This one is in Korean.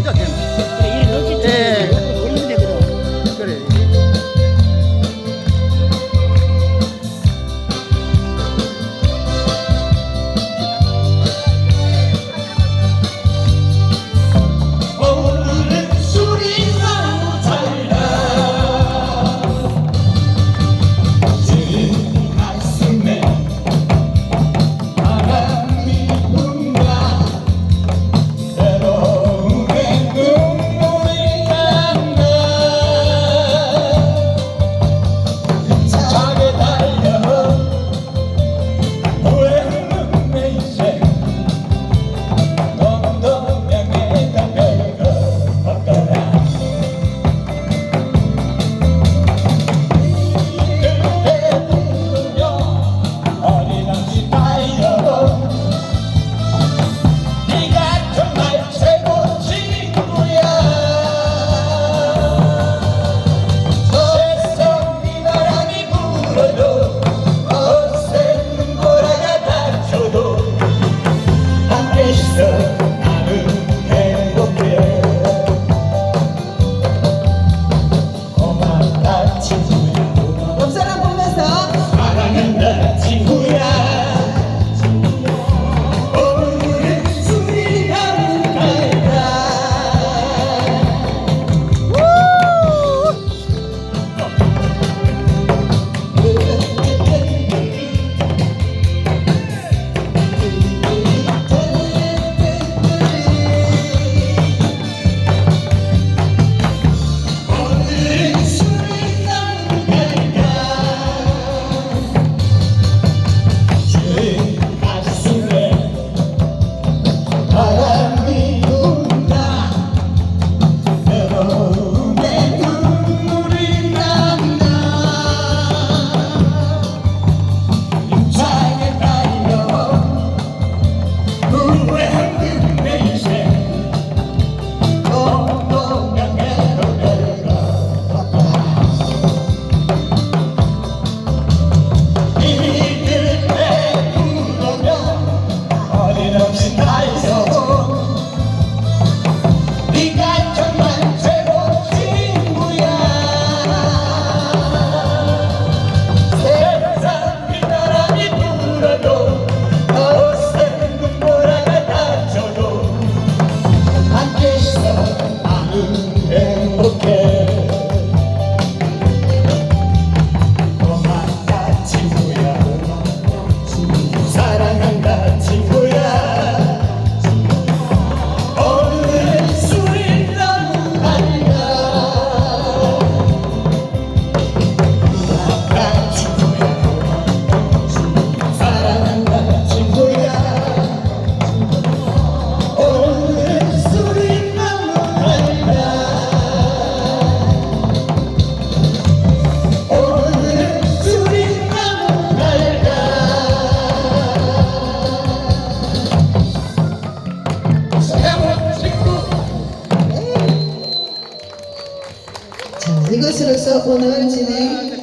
그죠? 걔는. 그래, 이리 넣지. 예. 올리면 되거든. 그래. 오늘은 술이 너무 달라 제 가슴에 바람이 분다 외로움에 눈물이 난다 힘차게 달려 후회는 내 인생 넌너명예가 별거 없더라 그때 부르며 어린아이 달려 네가 정말 최고 친구야 세상 비바람이 불어도 거센 눈보라가 닥쳐도 함께 있어 나는 행복해 고맙다 친구야 옆 사람 보면서 사랑한다 친구야 오늘은 술이 너무 달다 오늘은 술이 너무 달다 제 가슴에 바람이 분다 외로움에 눈물이 난다 힘차게 달려 후회하는 내 인생 또 명예로 별거 이들 내 부르면 어린없이 달려도 네가 정말 최고 친구야 세상 비바람이 불어도 거센 눈보라가 닥쳐도 함께 있어 나는 행복해 고맙다 친구야 사랑한다 친구야 오늘은 술이 너무 달다 고맙다 친구야 사랑한다 친구야 오늘은 술이 너무 달다 오늘은 술이 너무 달다 사랑하는 친구 자, 이것으로서 오늘 진행